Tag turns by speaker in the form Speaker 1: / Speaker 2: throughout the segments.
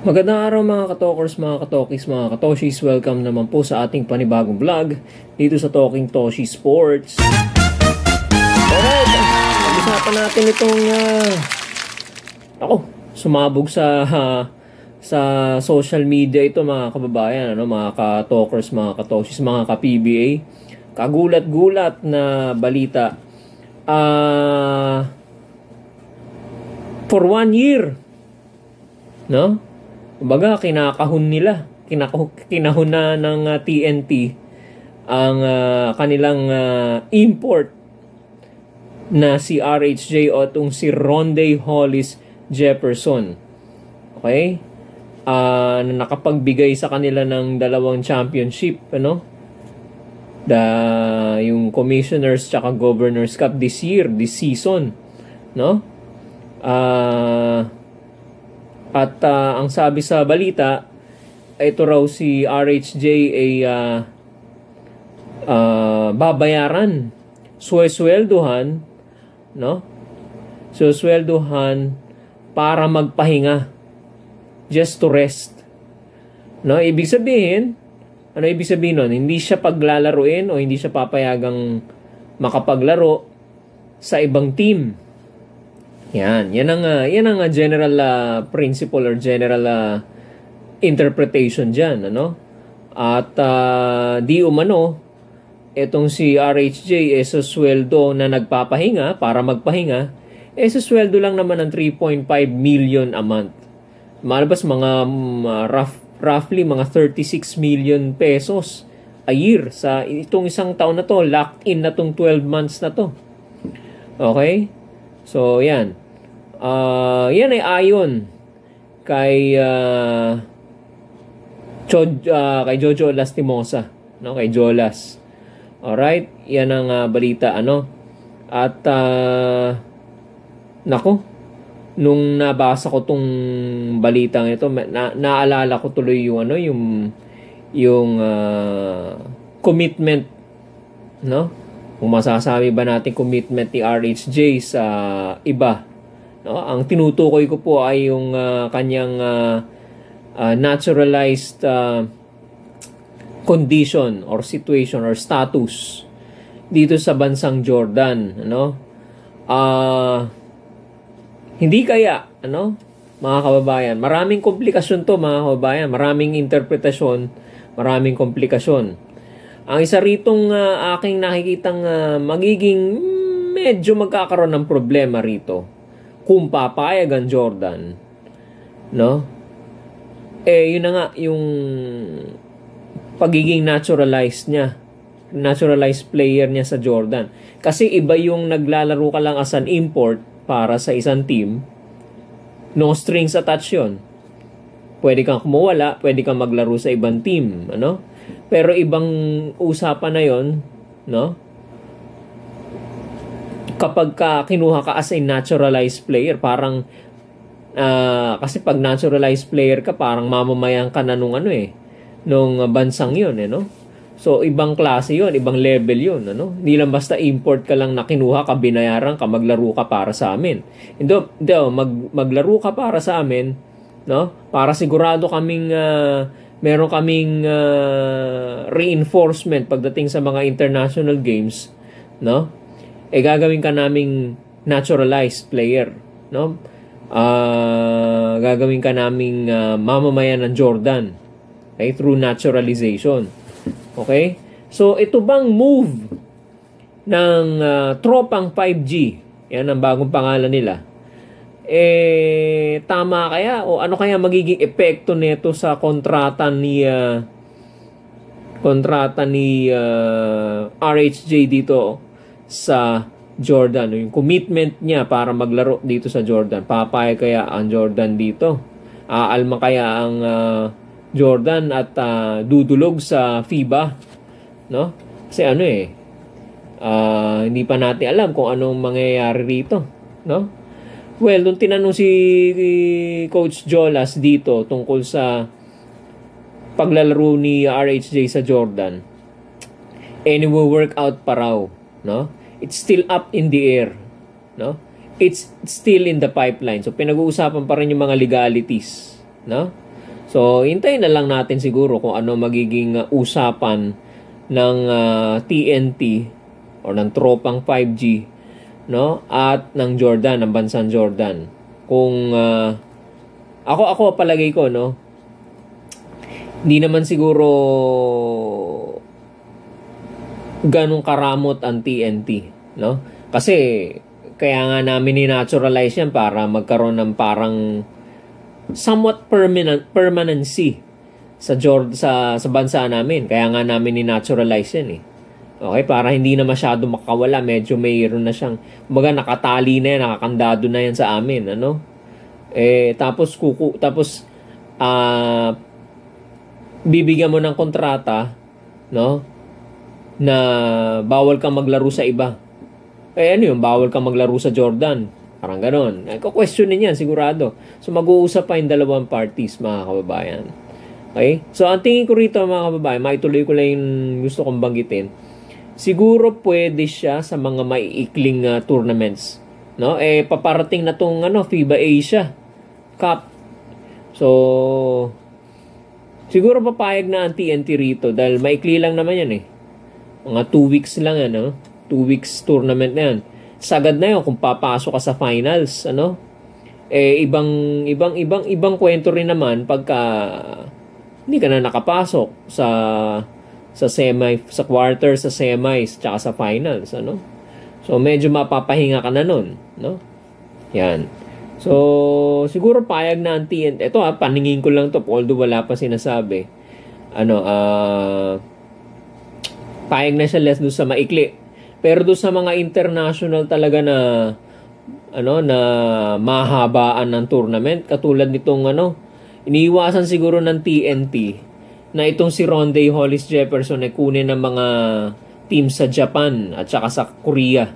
Speaker 1: Magandang araw mga katokers, mga katokis, mga katoshis. Welcome naman po sa ating panibagong vlog dito sa Talking Toshi Sports. Alright, pag-usapan natin itong sumabog sa social media ito mga kababayan, mga katokers, mga katoshis, mga ka-PBA. Kagulat-gulat na balita. For 1 year, no? Kumbaga, kinahon na ng TNT ang kanilang import na si RHJ o itong si Rondae Hollis Jefferson. Okay? Na nakapagbigay sa kanila ng 2 championship, yung Commissioners tsaka Governors Cup this season, no? At ang sabi sa balita, ito raw si RHJ ay babayaran, swelduhan, no? Swelduhan para magpahinga, just to rest. No, ibig sabihin, ano ibig sabihin nun? Hindi siya paglalaruin o hindi siya papayagang makapaglaro sa ibang team. Yan ang general principle or general interpretation diyan, At di umano etong si RHJ sa sweldo na nagpapahinga para magpahinga, sa sweldo lang naman ng 3.5 million a month. Malabas mga roughly mga 36 million pesos a year sa itong isang taon na to, locked in na tong 12 months na to. Okay? So, yan. Yan ay ayon kay Jojo Lastimosa, kay Jolas. Alright? Yan ang balita, At, nung nabasa ko tong balitang ito, naalala ko tuloy yung commitment, Kung masasabi ba natin commitment ni RHJ sa iba, Ang tinutukoy ko po ay yung kanyang naturalized condition or situation or status dito sa bansang Jordan, hindi kaya, mga kababayan, maraming komplikasyon to, mga kababayan, maraming interpretasyon, maraming komplikasyon. Ang isa ritong aking nakikitang magiging medyo magkakaroon ng problema rito kung papayag ang Jordan, yun na nga yung pagiging naturalized player niya sa Jordan. Kasi iba yung naglalaro ka lang as an import para sa isang team, no strings attached yun. Pwede kang kumuwala, pwede kang maglaro sa ibang team, Pero ibang usapan na yon, kapag kinuha ka as a naturalized player, parang kasi pag naturalized player ka, parang mamamayan ka na nung bansang yun, So, ibang klase yun, ibang level yun, Hindi lang basta import ka lang na kinuha ka, binayaran ka, maglaro ka para sa amin. Hindi, maglaro ka para sa amin, Para sigurado kaming meron kaming reinforcement pagdating sa mga international games, gagawin ka naming naturalized player, gagawin ka naming mamamayan ng Jordan, through naturalization. Okay? So, ito bang move ng tropang 5G, yan ang bagong pangalan nila, tama kaya? O ano kaya magiging epekto nito sa kontrata ni RHJ dito sa Jordan? Yung commitment niya para maglaro dito sa Jordan. Papayag kaya ang Jordan dito? Aalma kaya ang Jordan at dudulog sa FIBA? Kasi hindi pa natin alam kung anong mangyayari rito. Well, nung tinanong si Coach Jolas dito tungkol sa paglalaro ni RHJ sa Jordan, anyway, workout pa raw, It's still up in the air, It's still in the pipeline. So, pinag-uusapan pa rin yung mga legalities, So, hintayin na lang natin siguro kung ano magiging usapan ng TNT o ng tropang 5G, no? At ng Jordan, ng bansang Jordan. Kung ako palagay ko, no? Hindi naman siguro ganong karamot ang TNT, no? Kasi kaya nga namin ni-naturalize yan para magkaroon ng parang somewhat permanency sa bansa namin. Kaya nga namin ni-naturalize yan eh. Okay, para hindi na masyado makawala, medyo mayroon na siyang, kumbaga nakatali na yan, nakakandado na yan sa amin, ano? Tapos bibigyan mo ng kontrata, no? Na bawal kang maglaro sa iba. Ano yun, bawal kang maglaro sa Jordan. Parang ganon. Questionin yan, sigurado. So, mag-uusap pa yung dalawang parties, mga kababayan. Okay? So, ang tingin ko rito, mga kababayan, maituloy ko lang yung gusto kong banggitin. Siguro pwede siya sa mga maiikling tournaments. No? Paparating na tong FIBA Asia Cup. So, siguro papayag na ang TNT rito dahil maikli lang naman yan eh. Mga 2 weeks lang yan, no? 2 weeks tournament na yan. Sagad na yun kung papasok ka sa finals, ano? Ibang kwento rin naman pagka hindi ka na nakapasok sa quarters, sa semis, tsaka sa finals, ano? So medyo mapapahinga ka na nun, no? Yan. So siguro payag na ang TNT. Ito paningin ko lang to, although wala pa sinasabi. Payag na siya less doon sa maikli. Pero doon sa mga international talaga na na mahabaan ng tournament, katulad nitong iniiwasan siguro ng TNT na itong si Rondae Hollis Jefferson ay kunin ng mga team sa Japan at saka sa Korea.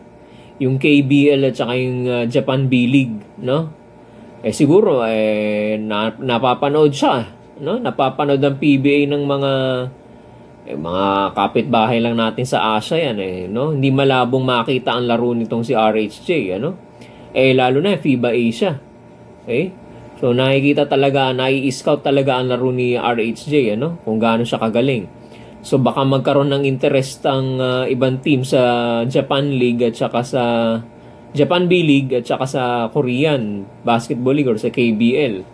Speaker 1: Yung KBL at saka yung Japan B-League, no? Siguro napapanood siya, no? Napapanood ang PBA ng mga kapitbahay lang natin sa Asia yan no? Hindi malabong makita ang laro nitong si RHJ, ano? Lalo na FIBA Asia. Okay? So nakikita talaga, nai-scout talaga ang laro ni RHJ, ano? Kung gaano siya kagaling. So baka magkaroon ng interest ang ibang team sa Japan League at saka sa Japan B-League at saka sa Korean Basketball League or sa KBL.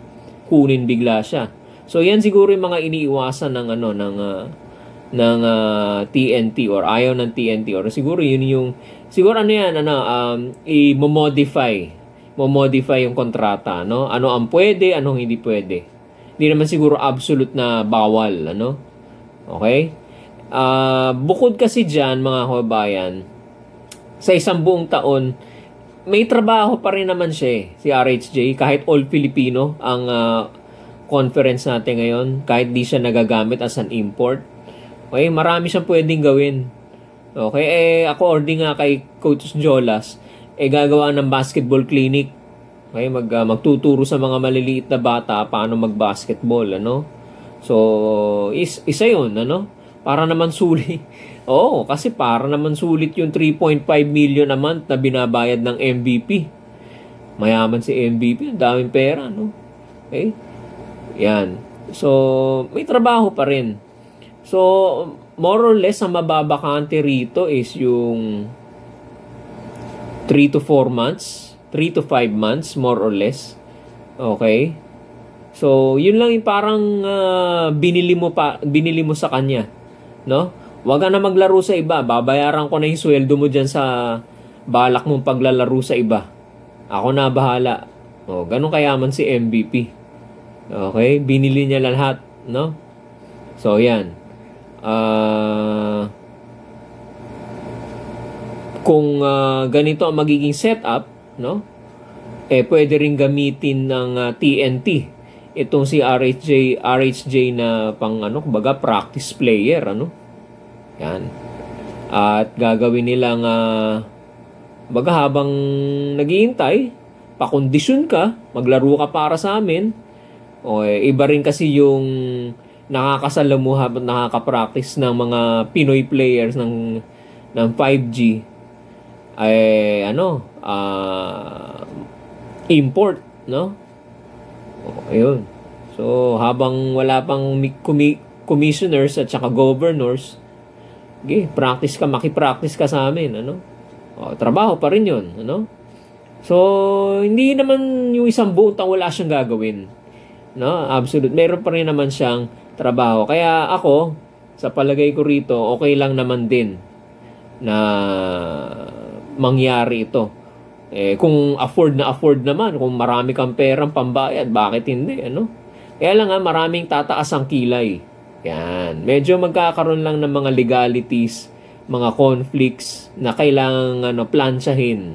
Speaker 1: Kunin bigla siya. So yan siguro yung mga iniiwasan ng TNT or ayaw ng TNT or siguro yun yung i-modify yung kontrata, no? Ano ang pwede, anong hindi pwede. Hindi naman siguro absolute na bawal, ano? Okay? Bukod kasi diyan, mga kababayan, sa isang buong taon may trabaho pa rin naman siya si RHJ, kahit all Filipino ang conference natin ngayon, kahit di siya nagagamit as an import. Okay, marami siyang pwedeng gawin. Okay, ako ording nga kay Coach Jolas, gagawa ng basketball clinic. Okay, magtuturo sa mga maliliit na bata paano mag-basketball, ano? So, isa 'yun, ano? Para naman sulit. Oo, kasi para naman sulit yung 3.5 million a month na binabayad ng MVP. Mayaman si MVP, ang daming pera, no? Okay? Yan. So, may trabaho pa rin. So, more or less, ang mababakante rito is yung 3 to 4 months, 3 to 5 months, more or less. Okay? So, yun lang yung parang binili mo sa kanya. No? Huwag ka na maglaro sa iba. Babayaran ko na yung sweldo mo dyan sa balak mong paglalaro sa iba. Ako na bahala. Ganun kayaman si MVP. Okay? Binili niya lahat. No? So, yan. Kung ganito ang magiging setup, no? Pwede rin gamitin ng TNT itong si RHJ na pang kumbaga practice player, ano? Yan. At gagawin nilang baga habang naghihintay, pakondisyon ka, maglaro ka para sa amin. Iba rin kasi yung nakakasalamuha at nakaka-practice ng mga Pinoy players ng 5G import, no? Ayun. So, habang wala pang commissioners at saka governors, practice ka, makipractice ka sa amin, ano? O, trabaho pa rin yun, ano? So, hindi naman yung isang buong taon wala siyang gagawin. No? Absolute. Meron pa rin naman siyang trabaho. Kaya ako, sa palagay ko rito, okay lang naman din na mangyari ito. Kung afford naman, kung marami kang perang pambayad, bakit hindi, ano? Kaya lang maraming tataas ang kilay. Yan. Medyo magkakaroon lang ng mga legalities, mga conflicts na kailangan plansyahin.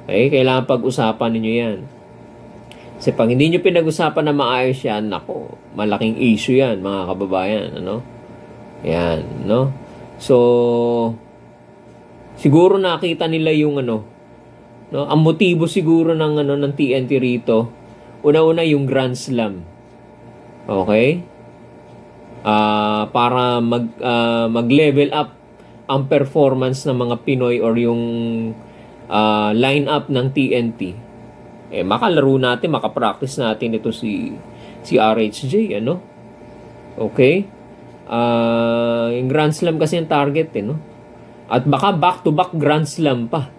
Speaker 1: Okay? Kailangan pag-usapan ninyo yan. Kasi pag hindi nyo pinag-usapan na maayos yan, nako, malaking issue yan, mga kababayan. Ano? Yan. No? So, siguro nakita nila yung no? Ang motibo siguro ng TNT rito, una-una yung Grand Slam. Okay? Para mag-level up ang performance ng mga Pinoy or yung line-up ng TNT. Makalaro natin, makapractice natin ito si RHJ, ano? Okay? Yung Grand Slam kasi yung target, no? At baka back-to-back Grand Slam pa.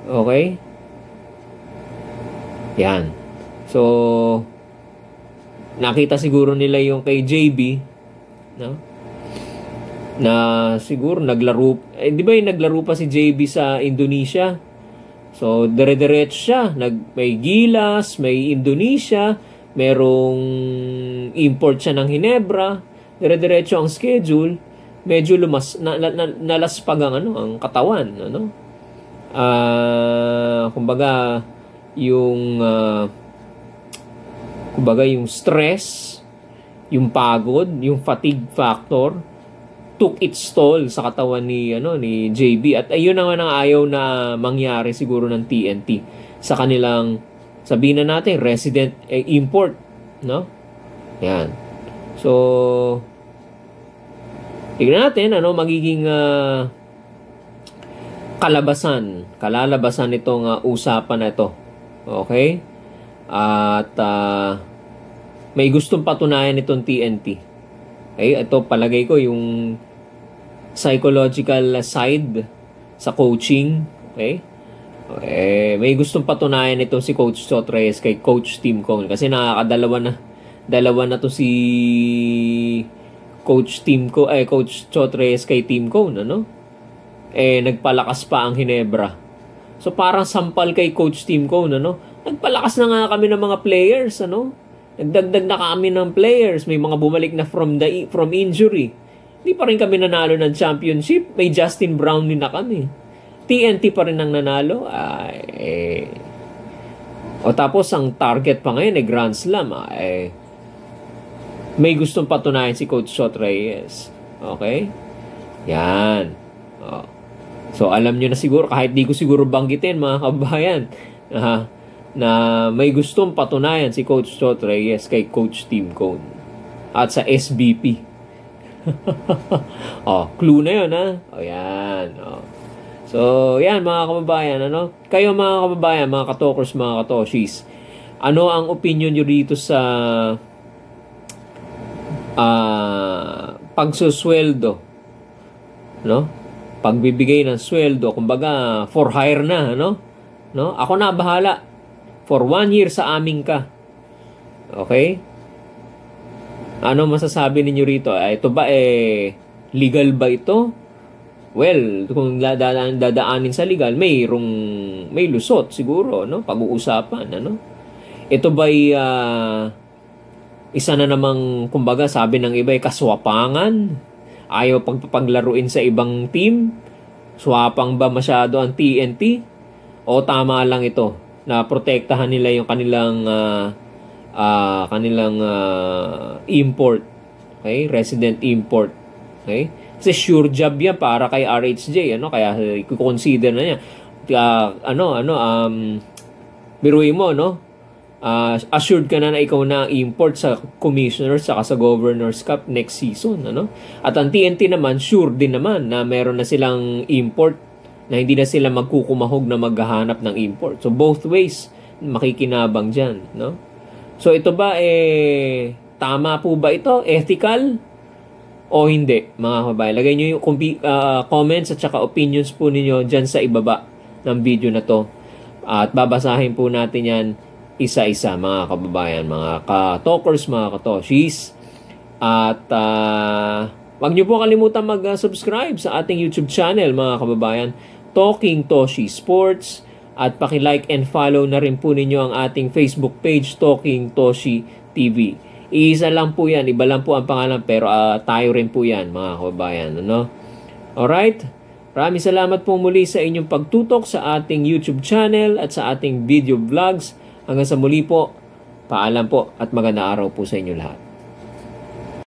Speaker 1: Okay? Yan. So, nakita siguro nila yung kay JB, no? Na siguro naglaro, di ba yung naglaro pa si JB sa Indonesia? So, dire-diretso siya. May Gilas, may Indonesia, merong import siya ng Hinebra, dire-diretso ang schedule, medyo nalaspag ang katawan, ano? Kumbaga, yung stress, yung pagod, yung fatigue factor took its toll sa katawan ni JB, at ayun naman ang ayaw na mangyari siguro ng TNT sa kanilang, sabihin na natin, resident import, no? Yan. So, tignan natin magiging kalalabasan nitong usapan na ito. Okay? At may gustong patunayan itong TNT. Okay? Ito palagay ko yung psychological side sa coaching. Okay? May gustong patunayan itong si Coach Chot Reyes kay Coach Tim Cone. Kasi dalawa na to si Coach Chot Reyes kay Tim Cone, ano? Nagpalakas pa ang Hinebra. So parang sampal kay Coach Tim Cone, ano? Nagpalakas na nga kami ng mga players, ano? Nagdagdag na kami ng players. May mga bumalik na from injury. Hindi pa rin kami nanalo ng championship. May Justin Brown din na kami. TNT pa rin ang nanalo. Tapos ang target pa ngayon Grand Slam. May gustong patunayan si Coach Chot Reyes. Okay? Yan. So alam nyo na siguro, kahit di ko siguro banggitin mga kabayan, na may gustong patunayan si Coach Chot Reyes kay Coach Tim Cone at sa SBP. Clue na yun, ha? Yan. So, yan mga kababayan, ano? Kayo mga kababayan, mga katokers, mga katoshis, ano ang opinion nyo dito sa pagsusweldo, no? Pagbibigay ng sweldo, kumbaga for hire na, no? Ako na bahala. For 1 year sa amin ka. Okay? Ano masasabi ninyo rito? Ito ba legal ba ito? Well, kung dadaanin sa legal, may lusot siguro, no? Pag-uusapan, ano? Ito ba isa na namang, kumbaga, sabi ng iba kaswapangan? Ayaw pagpapaglaruin sa ibang team? Swapang ba masyado ang TNT? O tama lang ito na protektahan nila yung kanilang import, okay? Resident import, okay? Kasi sure job yan para kay RHJ, ano? Kaya i-consider na niya. Biruin mo, no? Assured ka na ikaw na import sa commissioners saka sa governors cup next season, ano? At ang TNT naman sure din naman na meron na silang import, na hindi na sila magkukumahog na maghahanap ng import. So both ways makikinabang diyan, no? So ito ba tama po ba ito? Ethical o hindi, mga kababayan? Lagay nyo yung comments at saka opinions po ninyo dyan sa ibaba ng video na to. At babasahin po natin yan isa-isa, mga kababayan, mga ka-talkers, mga ka-toshis. At wag nyo po kalimutan mag-subscribe sa ating YouTube channel, mga kababayan, Talking Toshi Sports. At paki-like and follow na rin po ninyo ang ating Facebook page, Talking Toshi TV. Iisa lang po yan, iba lang po ang pangalan, pero tayo rin po yan, mga kababayan. Ano? Alright? Maraming salamat po muli sa inyong pagtutok sa ating YouTube channel at sa ating video vlogs. Hanggang sa muli po, paalam po at magandang araw po sa inyo lahat.